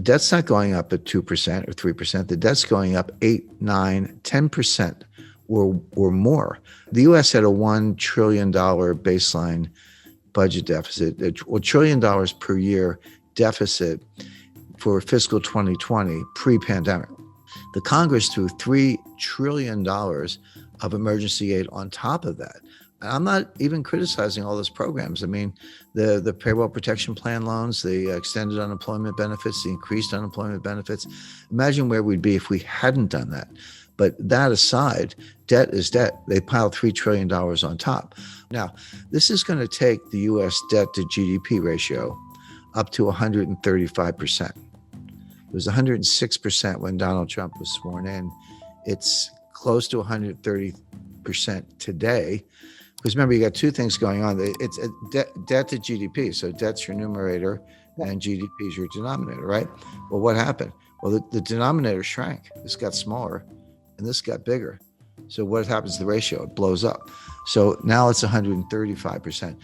The debt's not going up at 2% or 3%. The debt's going up 8, 9, 10% or more. The U.S. had a $1 trillion baseline budget deficit, $1 trillion per year deficit for fiscal 2020 pre-pandemic. The Congress threw $3 trillion of emergency aid on top of that. And I'm not even criticizing all those programs. I mean, the payroll protection plan loans, the extended unemployment benefits, the increased unemployment benefits. Imagine where we'd be if we hadn't done that. But that aside, debt is debt. They piled $3 trillion on top. Now, this is going to take the U.S. debt to GDP ratio up to 135%. It was 106% when Donald Trump was sworn in. It's close to 130% today. Because remember, you got two things going on. It's a debt to GDP. So debt's your numerator and GDP is your denominator, right? Well, what happened? Well, the denominator shrank. This got smaller and this got bigger. So what happens to the ratio? It blows up. So now it's 135%.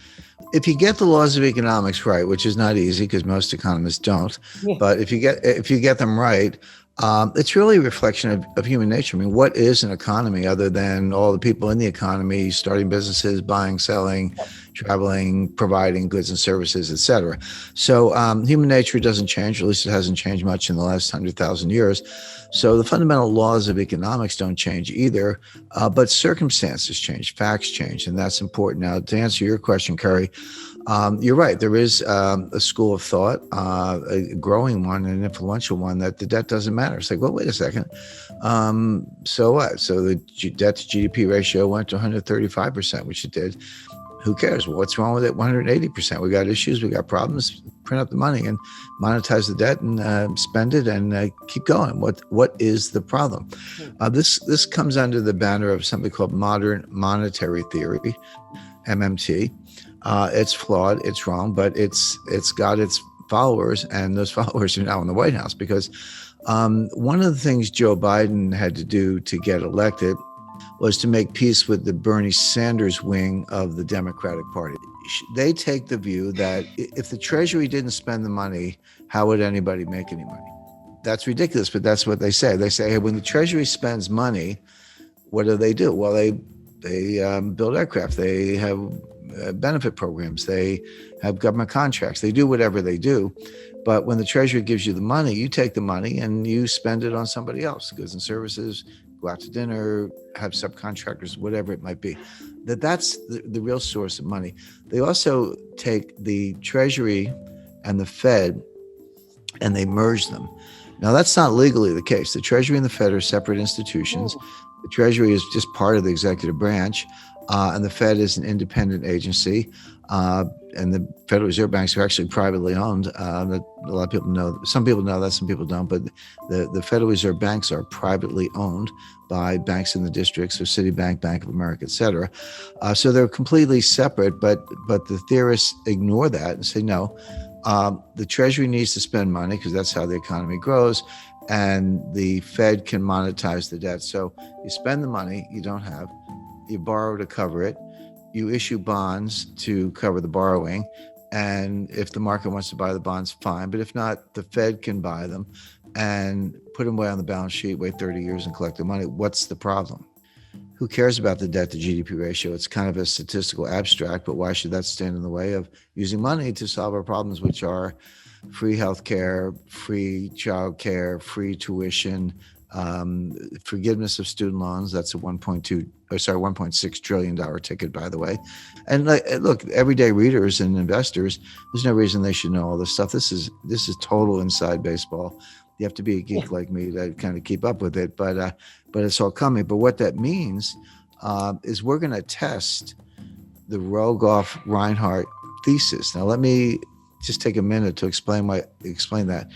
If you get the laws of economics right, which is not easy because most economists don't, but if you get them right, it's really a reflection of human nature. I mean, what is an economy other than all the people in the economy starting businesses, buying, selling, traveling, providing goods and services, et cetera. So human nature doesn't change, or at least it hasn't changed much in the last 100,000 years. So the fundamental laws of economics don't change either, but circumstances change, facts change, and that's important. Now, to answer your question, Kerry, you're right. There is a school of thought, a growing one, an influential one, that the debt doesn't matter. It's like, well, wait a second. So what? So the debt to GDP ratio went to 135%, which it did. Who cares? Well, what's wrong with it? 180%. We got issues. We got problems. Print up the money and monetize the debt and spend it and keep going. What is the problem? This comes under the banner of something called modern monetary theory, MMT. It's flawed, it's wrong, but it's got its followers, and those followers are now in the White House because one of the things Joe Biden had to do to get elected was to make peace with the Bernie Sanders wing of the Democratic Party. They take the view that if the Treasury didn't spend the money, how would anybody make any money? That's ridiculous, but that's what they say. They say, hey, when the Treasury spends money, what do? Well, they build aircraft. They have benefit programs. They have government contracts. They do whatever they do. But when the Treasury gives you the money, you take the money and you spend it on somebody else, goods and services, go out to dinner, have subcontractors, whatever it might be. That's the real source of money. They also take the Treasury and the Fed and they merge them. Now, that's not legally the case. The Treasury and the Fed are separate institutions. The Treasury is just part of the executive branch, and the Fed is an independent agency. And the Federal Reserve banks are actually privately owned. A lot of people know, some people know that, some people don't, but the Federal Reserve banks are privately owned by banks in the districts, so Citibank, Bank of America, et cetera. So they're completely separate, but the theorists ignore that and say, no, the Treasury needs to spend money because that's how the economy grows, and the Fed can monetize the debt. So you spend the money you don't have, you borrow to cover it, you issue bonds to cover the borrowing, and if the market wants to buy the bonds, fine. But if not, the Fed can buy them and put them away on the balance sheet, wait 30 years and collect the money. What's the problem? Who cares about the debt to GDP ratio? It's kind of a statistical abstract, but why should that stand in the way of using money to solve our problems, which are free healthcare, free childcare, free tuition, forgiveness of student loans? That's a $1.6 trillion ticket, by the way. And look, everyday readers and investors, there's no reason they should know all this stuff. This is total inside baseball. You have to be a geek like me to kind of keep up with it, but it's all coming. But what that means is we're going to test the Rogoff-Reinhardt thesis. Now, let me just take a minute to explain that.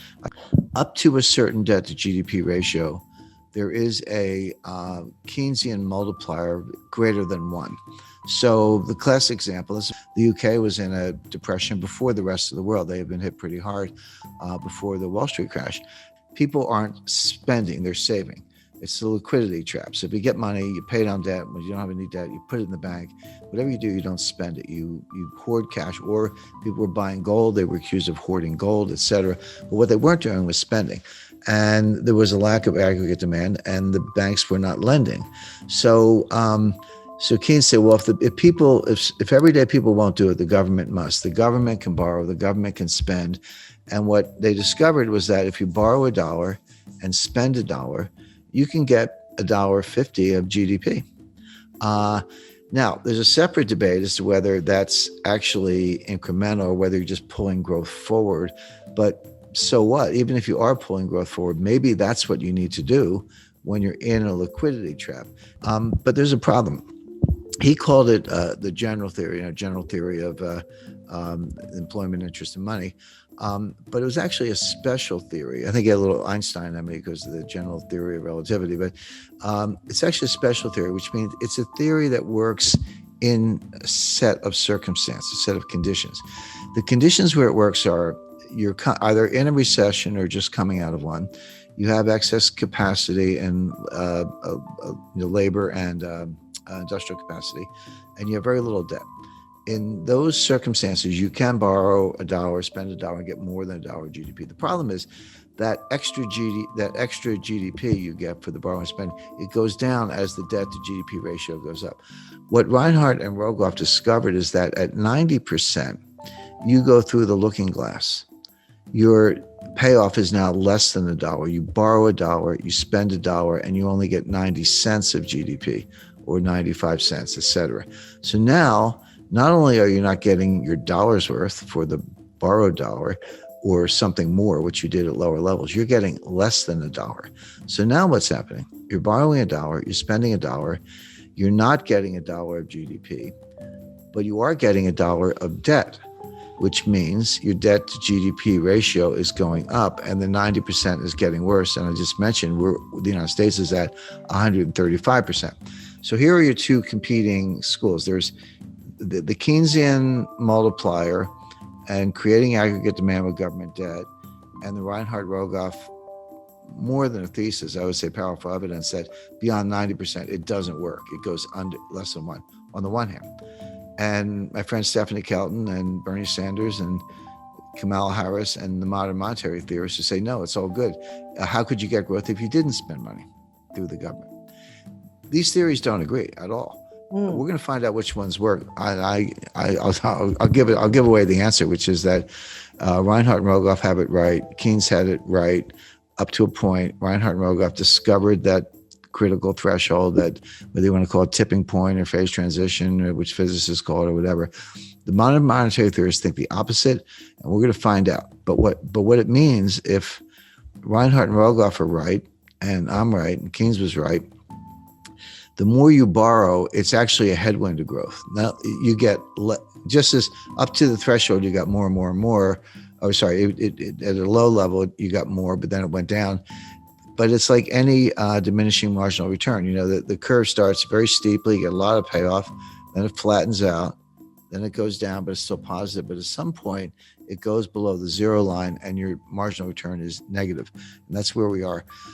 Up to a certain debt to GDP ratio, there is a Keynesian multiplier greater than 1. So the classic example is the UK was in a depression before the rest of the world. They have been hit pretty hard before the Wall Street crash. People aren't spending, they're saving. It's the liquidity trap. So if you get money, you pay down debt. When you don't have any debt, you put it in the bank. Whatever you do, you don't spend it. You hoard cash. Or people were buying gold. They were accused of hoarding gold, et cetera. But what they weren't doing was spending. And there was a lack of aggregate demand, and the banks were not lending. So so Keynes said, well, if everyday people won't do it, the government must. The government can borrow, the government can spend. And what they discovered was that if you borrow $1 and spend $1, you can get $1.50 of GDP. Now, there's a separate debate as to whether that's actually incremental or whether you're just pulling growth forward. But so what? Even if you are pulling growth forward, maybe that's what you need to do when you're in a liquidity trap. But there's a problem. He called it the general theory of employment, interest, and money. But it was actually a special theory. I think he had a little Einstein in me because of the general theory of relativity. But it's actually a special theory, which means it's a theory that works in a set of circumstances, a set of conditions. The conditions where it works are you're either in a recession or just coming out of one. You have excess capacity and labor and industrial capacity, and you have very little debt. In those circumstances, you can borrow $1, spend $1, and get more than $1 GDP. The problem is that extra GDP you get for the borrow and spend, it goes down as the debt to GDP ratio goes up. What Reinhardt and Rogoff discovered is that at 90%, you go through the looking glass. Your payoff is now less than $1. You borrow $1, you spend $1, and you only get 90 cents of GDP or 95 cents, et cetera. So now, not only are you not getting your dollar's worth for the borrowed dollar or something more, which you did at lower levels, you're getting less than $1. So now what's happening? You're borrowing $1, you're spending $1, you're not getting $1 of GDP, but you are getting $1 of debt, which means your debt to GDP ratio is going up and the 90% is getting worse. And I just mentioned the United States is at 135%. So here are your two competing schools. There's the Keynesian multiplier and creating aggregate demand with government debt, and the Reinhardt-Rogoff, more than a thesis, I would say powerful evidence that beyond 90%, it doesn't work. It goes under less than 1 on the one hand. And my friend Stephanie Kelton and Bernie Sanders and Kamala Harris and the modern monetary theorists who say, no, it's all good. How could you get growth if you didn't spend money through the government? These theories don't agree at all. We're going to find out which ones work. I'll give away the answer, which is that Reinhardt and Rogoff have it right. Keynes had it right up to a point. Reinhardt and Rogoff discovered that critical threshold, that whether you want to call it tipping point or phase transition, or which physicists call it or whatever. The modern monetary theorists think the opposite, and we're going to find out. But what it means if Reinhardt and Rogoff are right, and I'm right, and Keynes was right, the more you borrow, it's actually a headwind to growth. Now you get just as up to the threshold, you got more and more and more. Oh, sorry, at a low level, you got more, but then it went down. But it's like any diminishing marginal return. You know, the curve starts very steeply, you get a lot of payoff, then it flattens out, then it goes down, but it's still positive. But at some point, it goes below the zero line and your marginal return is negative. And that's where we are.